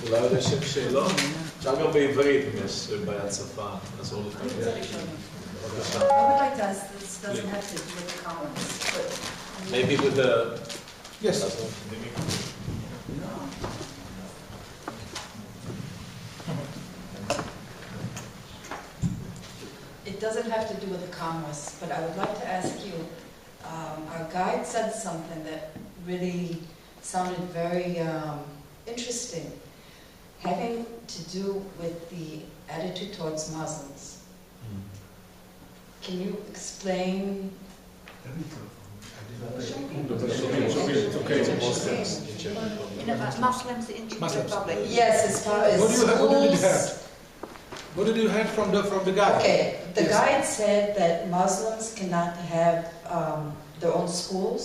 אולי עוד יש שאלות? אפשר גם בעברית, אם יש בעיית שפה, אסור לתקן. בבקשה. I would like to ask, this doesn't have to do with the comments, but... Maybe with the... Yes. It doesn't have to do with the commerce, but I would like to ask you, our guide said something that really sounded very interesting, having to do with the attitude towards Muslims. Can you explain? Muslims in Czech Republic. Yes, as far as schools. What did you hear from the guide? Okay, the Yes. guide said that Muslims cannot have their own schools.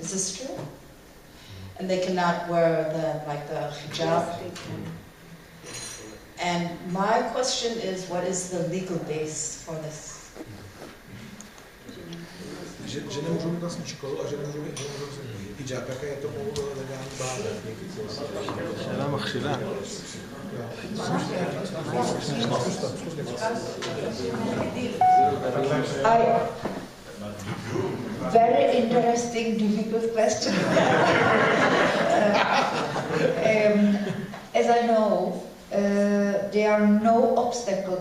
Is this true? And they cannot wear the hijab. And my question is, what is the legal base for this? Že nemůžu mít vlastní školu a že nemůžu mít hijab. Jaké je tomu legální báze? שאלה מכשילה. Very interesting, difficult question. As I know, there are no obstacle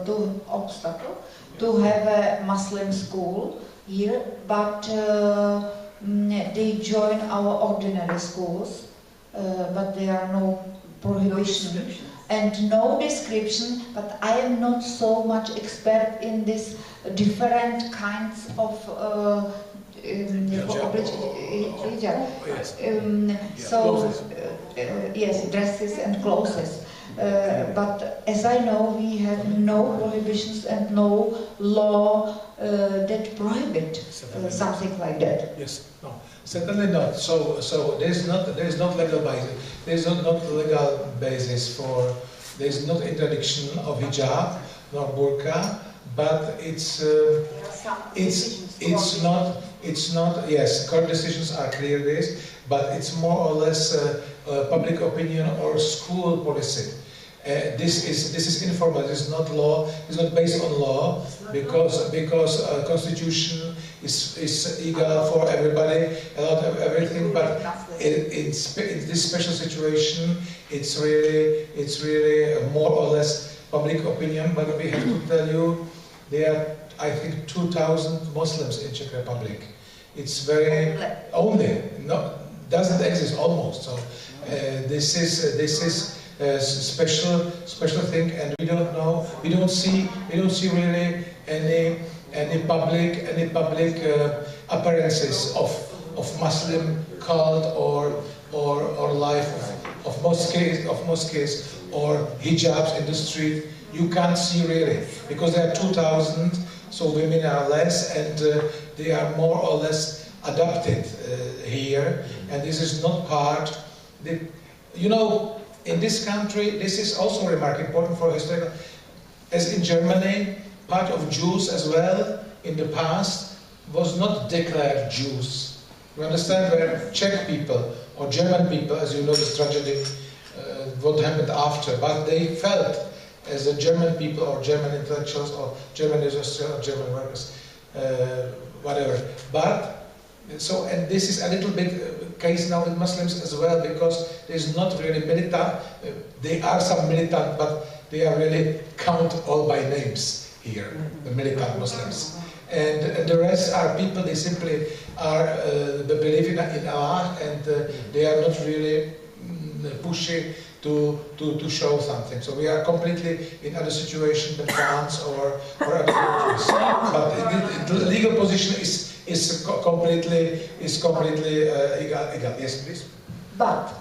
to have a Muslim school here, but they join our ordinary schools, but there are no prohibition and no description, but I am not so much expert in this different kinds of yes, dresses and clothes. But as I know, we have no prohibitions and no law that prohibit something like that. Yes, no, certainly not. So there's not legal basis. There's not legal basis for. There's not interdiction of hijab nor burqa, but it's not. Yes, court decisions are clear this, but it's more or less public opinion or school policy. This is informal. This is not law. It's not based on law because constitution is equal for everybody, a lot of everything. But in this special situation, it's really more or less public opinion. But we have to tell you, there are, I think, 2,000 Muslims in Czech Republic. It's very only doesn't exist almost. So this is a special thing, and we don't know. We don't see really any public appearances of Muslim cult or life of mosques or hijabs in the street. You can't see really because there are 2,000, so women are less, and they are more or less adopted here, and this is not part. In this country, this is also important for historical. As in Germany, part of Jews as well in the past was not declared Jews. You understand, where Czech people or German people, as you know, this tragedy, what happened after, but they felt as a German people or German intellectuals or German industrial or German workers, whatever. And this is a little bit case now with Muslims as well, because there's not really militant. They are some militant, but they are really count all by names here, the militant Muslims. And the rest are people, they simply are they believe in Allah, and they are not really pushy to show something. So we are completely in other situation than France or other countries. But the legal position is completely egal. Yes, please. But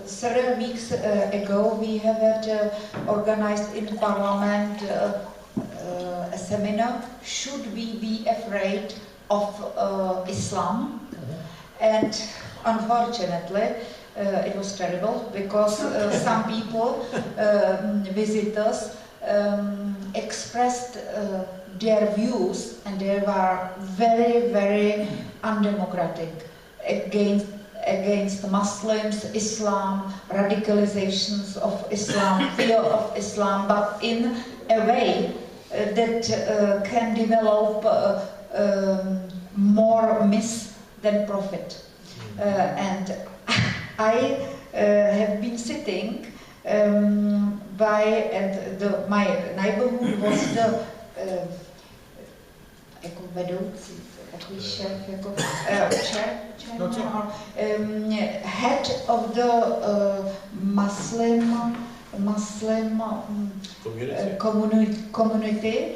several weeks ago we have organized in Parliament a seminar. Should we be afraid of Islam? And unfortunately, it was terrible because some people, visitors, expressed their views, and they were very, very undemocratic, against against Muslims, Islam, radicalizations of Islam, fear of Islam, but in a way that can develop more myth than profit. And I have been sitting by, and my neighborhood was the jako vedoucí, takový šéf, jako head of the Muslim community.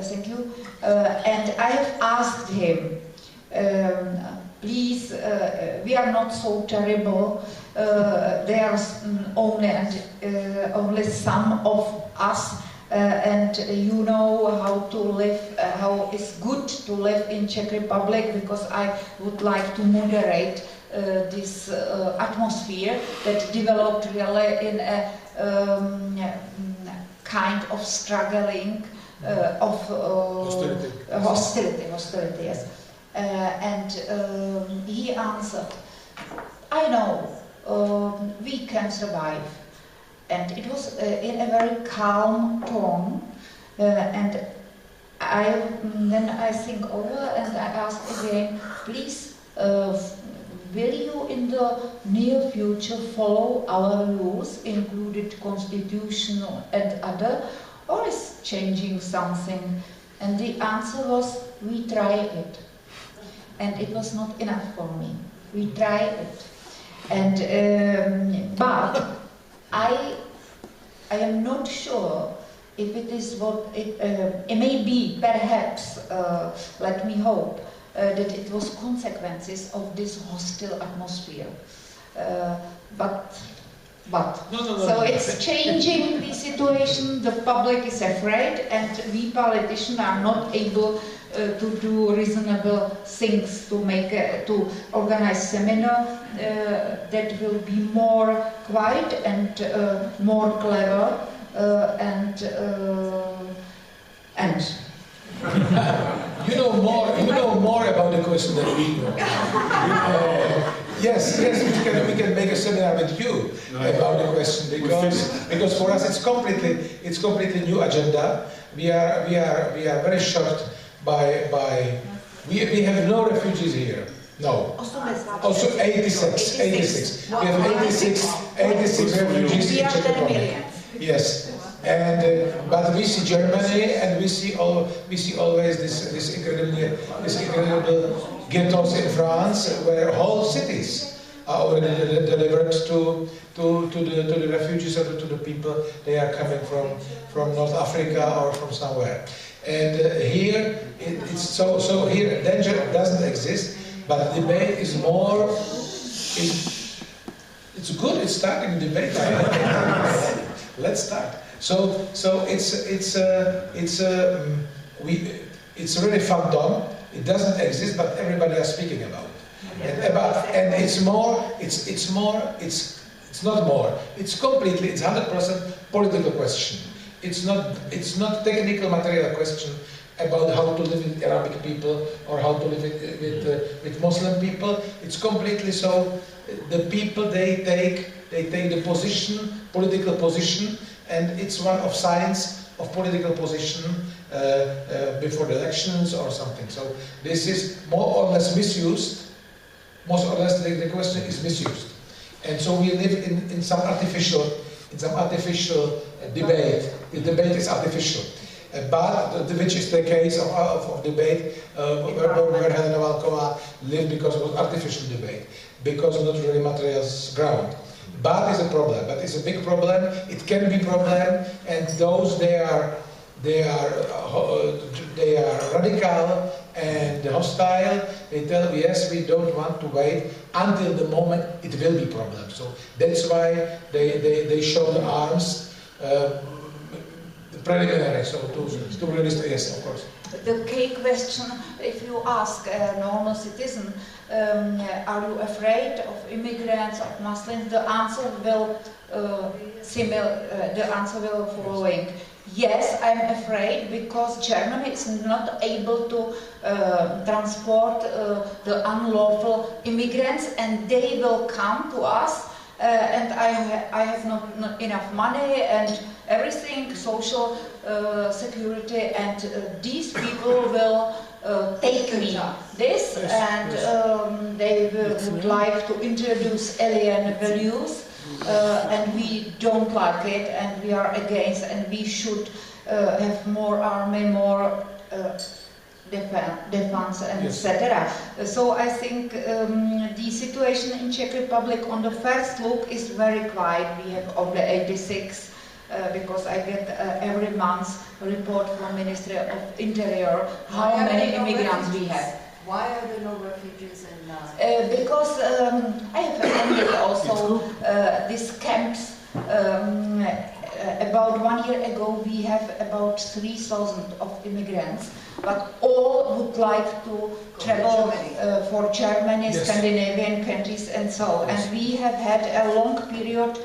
Thank you. And I have asked him, please, we are not so terrible. There are only some of us, and you know how to live, how it's good to live in Czech Republic, because I would like to moderate this atmosphere that developed really in a kind of struggling of hostility, yes. And he answered, I know, we can survive. And it was in a very calm tone, and then I think over and I asked again, please, will you in the near future follow our rules, included constitutional and other, or is changing something? And the answer was, we try it. And it was not enough for me. We try it. And but I am not sure if it is what it may be, perhaps, let me hope, that it was consequences of this hostile atmosphere. But so it's changing the situation, the public is afraid, and we politicians are not able to do reasonable things, to organize seminar that will be more quiet and more clever and You know more about the question than we know. Yes, we can make a seminar with you about the question, because for us it's completely new agenda. We are very short by we have no refugees here. No. Also 86. We have 86 refugees in Czech Republic. Yes. And but we see Germany, and we see always this incredible ghettos in France, where whole cities are already delivered to the refugees or to the people. They are coming from North Africa or from somewhere. And here it's so here danger doesn't exist, but the debate is more. It's good. It's starting the debate. Let's start. So it's really fun done. It doesn't exist, but everybody is speaking about it. And it's not more. It's 100% political question. It's not technical material question about how to live with Arabic people or how to live with Muslim people. It's completely so. The people they take the position, political position, and it's one of signs of political position before the elections or something. So this is more or less misused. Most or less the question is misused, and so we live in some artificial debate. The debate is artificial, but which is the case of debate where Helena Valková lived, because it was artificial debate, because of not really material ground. But it's a problem. But it's a big problem. It can be problem, and those they are radical and hostile. They tell yes, we don't want to wait until the moment it will be problem. So that's why they show the arms preliminary. So to really, yes, of course. the key question, if you ask a normal citizen, are you afraid of immigrants, of Muslims, the answer will following. Yes, I'm afraid because Germany is not able to transport the unlawful immigrants, and they will come to us, and I have not enough money and everything, social security, and these people will take me this, and they would like to introduce alien values. And we don't like it, and we are against, and we should have more army, more defense, and etc. So I think the situation in Czech Republic on the first look is very quiet. We have only 86, because I get every month a report from Ministry of Interior how many immigrants we have. Why are there no refugees in because I have attended also these camps. About 1 year ago we have about 3,000 of immigrants, but all would like to travel for Germany, yes, Scandinavian countries and so. Yes. And we have had a long period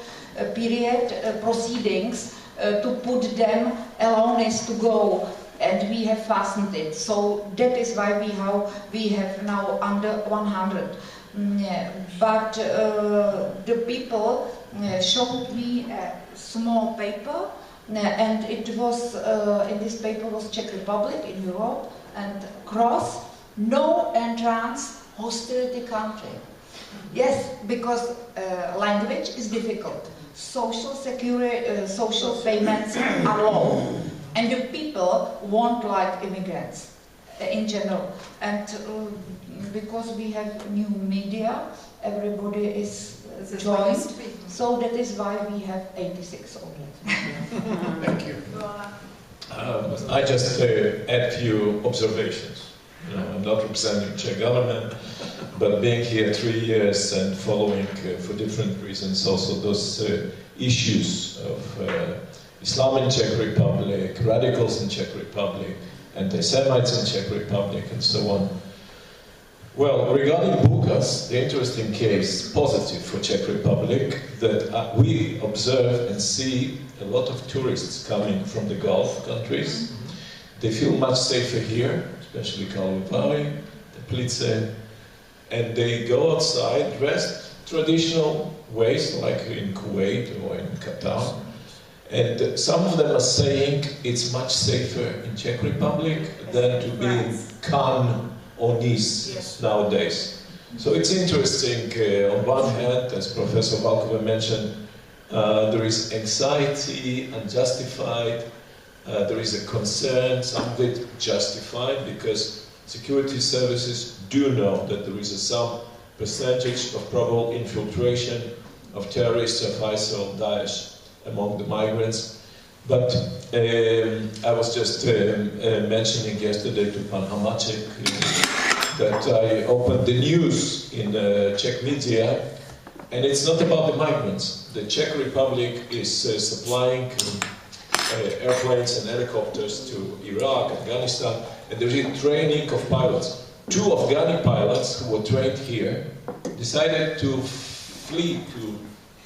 proceedings to put them aloneness to go. And we have fastened it, so that is why we have now under 100. But the people showed me a small paper, and it was in this paper was Czech Republic in Europe, and cross, no entrance, hostility country. Yes, because language is difficult. Social security, social payments are low. And the people won't like immigrants in general. And because we have new media, everybody is joined. So that is why we have 86 already. Thank you. I just add a few observations. I'm not representing the Czech government, but being here 3 years and following for different reasons also those issues of Islam in Czech Republic, radicals in Czech Republic, anti-Semites in Czech Republic, and so on. Well, regarding Burgas, the interesting case, positive for Czech Republic, that we observe and see a lot of tourists coming from the Gulf countries. They feel much safer here, especially Karlovy, Teplice, and they go outside dressed traditional ways, like in Kuwait or in Qatar. And some of them are saying it's much safer in Czech Republic than to be in Cannes or Nice nowadays. So it's interesting, on one hand, as Professor Valkova mentioned, there is anxiety, unjustified, there is a concern, some of it justified, because security services do know that there is some percentage of probable infiltration of terrorists of ISIL, Daesh, among the migrants. But I was just mentioning yesterday to Pan Hamacek that I opened the news in Czech media, and it's not about the migrants. The Czech Republic is supplying airplanes and helicopters to Iraq, Afghanistan, and there is training of pilots. 2 Afghani pilots who were trained here decided to flee, to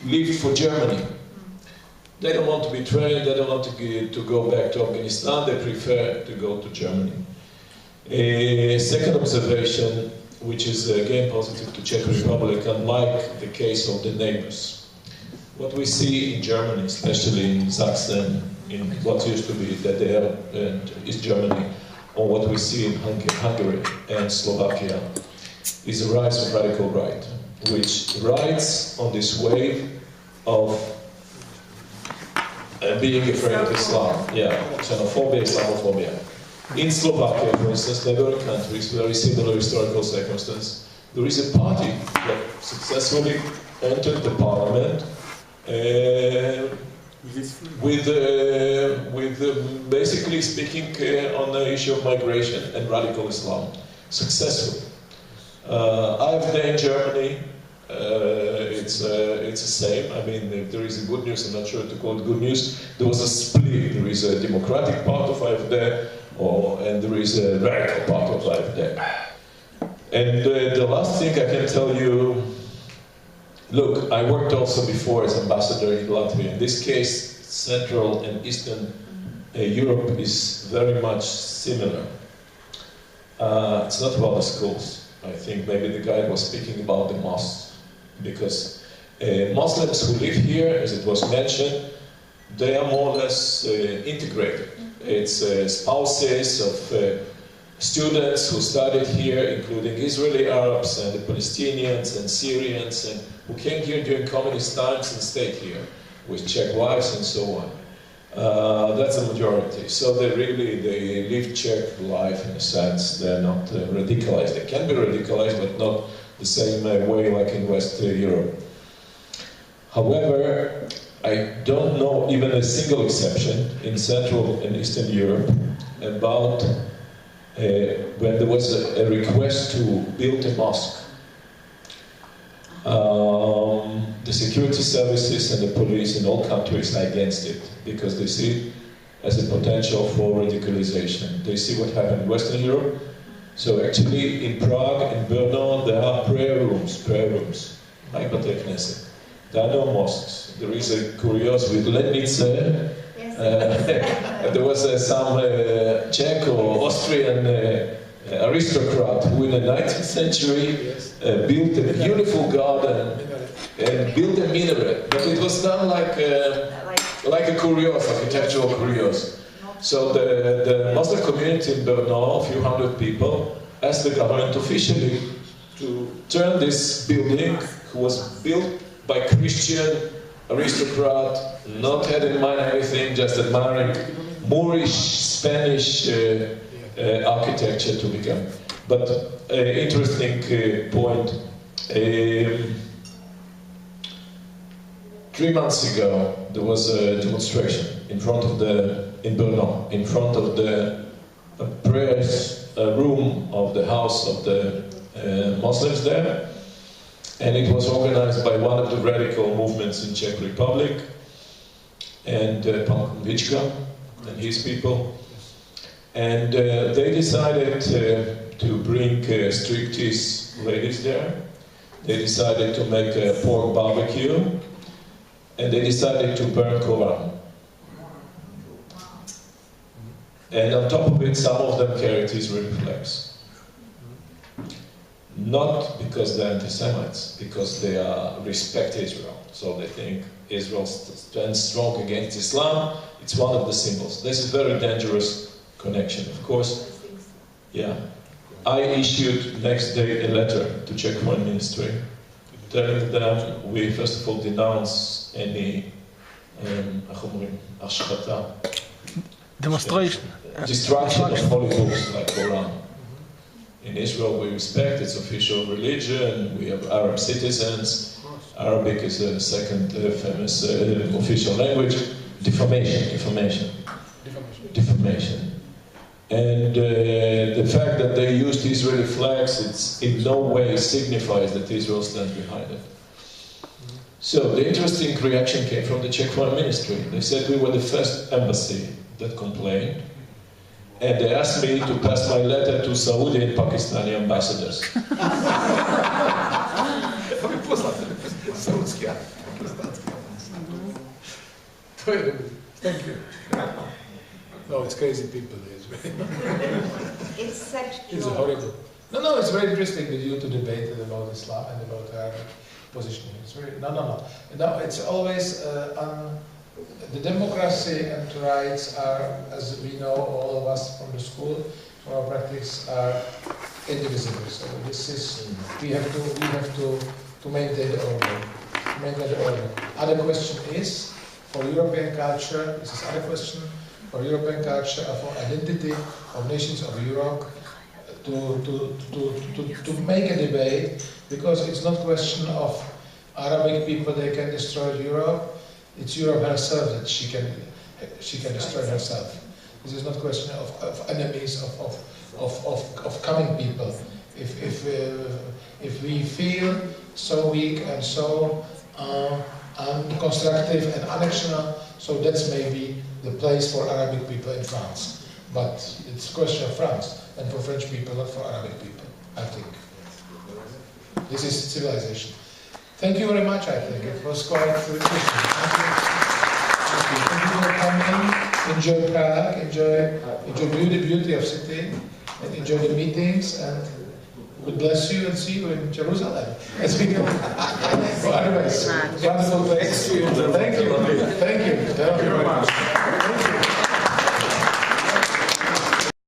leave for Germany. They don't want to be trained, they don't want to go back to Afghanistan, they prefer to go to Germany. A second observation, which is again positive to Czech Republic, unlike the case of the neighbors. What we see in Germany, especially in Saxon, in what used to be DDR and East Germany, or what we see in Hungary and Slovakia, is a rise of radical right, which rides on this wave of being afraid of Islam, xenophobia, Islamophobia. In Slovakia, for instance, neighboring countries, very similar historical circumstance, there is a party that successfully entered the parliament with basically speaking on the issue of migration and radical Islam, successfully. I've been in Germany. It's the same. I mean, if there is a good news, I'm not sure to call it good news. There was a split. There is a democratic part of AfD, and there is a radical part of life there. And the last thing I can tell you, look, I worked also before as ambassador in Latvia. In this case, Central and Eastern Europe is very much similar. It's not about the schools. I think maybe the guy was speaking about the mosques, because Muslims who live here, as it was mentioned, they are more or less integrated. It's spouses of students who studied here, including Israeli Arabs and the Palestinians and Syrians, and who came here during communist times and stayed here with Czech wives and so on. That's the majority. So they live Czech life in a sense. They're not radicalized. They can be radicalized, but not the same way like in West Europe. However, I don't know even a single exception in Central and Eastern Europe about when there was a request to build a mosque. The security services and the police in all countries are against it because they see it as a potential for radicalization. They see what happened in Western Europe. So actually in Prague and Brno there are prayer rooms, like Bate Knesset. There are no mosques. There is a curious with Lednice. There was some Czech or Austrian aristocrat who in the 19th century built a beautiful garden and built a minaret. But it was done like a curious, architectural curious. So the Muslim community in Brno, a few hundred people, asked the government officially to turn this building, who was built by Christian aristocrat, not had in mind anything, just admiring Moorish, Spanish architecture to become. But interesting point. 3 months ago, there was a demonstration in Brno, in front of the prayer room of the house of the Muslims there. And it was organized by one of the radical movements in Czech Republic, and Pan Konvička and his people. And they decided to bring striptease ladies there. They decided to make a pork barbecue, and they decided to burn Quran. And on top of it, some of them carried Israeli flags. Not because they're anti-Semites, because they respect Israel. So they think Israel stands strong against Islam. It's one of the symbols. This is a very dangerous connection, of course. Yeah. I issued next day a letter to Czech Foreign Ministry, telling them we first of all denounce any demonstration, destruction of holy books like Quran. In Israel, we respect its official religion. We have Arab citizens. Arabic is the second famous official language. Defamation. And the fact that they used Israeli flags, it's in no way signifies that Israel stands behind it. So the interesting reaction came from the Czech Foreign Ministry. They said we were the first embassy that complained. And they asked me to pass my letter to Saudi and Pakistani ambassadors. Thank you. No, it's crazy people. It's sexual. It's horrible. No, it's very interesting with you to debate about Islam and about our position. It's very, no, it's always the democracy and rights are, as we know, all of us from the school, from our practice, are indivisible. So this is, we have to maintain the order. Other question is, for European culture, this is other question, for European culture, for identity of nations of Europe, to make a debate, because it's not question of Arabic people, they can destroy Europe. It's Europe herself that she can destroy herself. This is not question of enemies of coming people. If we feel so weak and so unconstructive and annexional, so that's maybe the place for Arabic people in France. But it's a question of France, and for French people, not for Arabic people, I think. This is civilization. Thank you very much, I think. It was quite interesting. Thank you for coming. Enjoy Prague, enjoy the beauty of city, and enjoy the meetings, and God bless you and see you in Jerusalem. As we go. Otherwise, wonderful place. Thank you.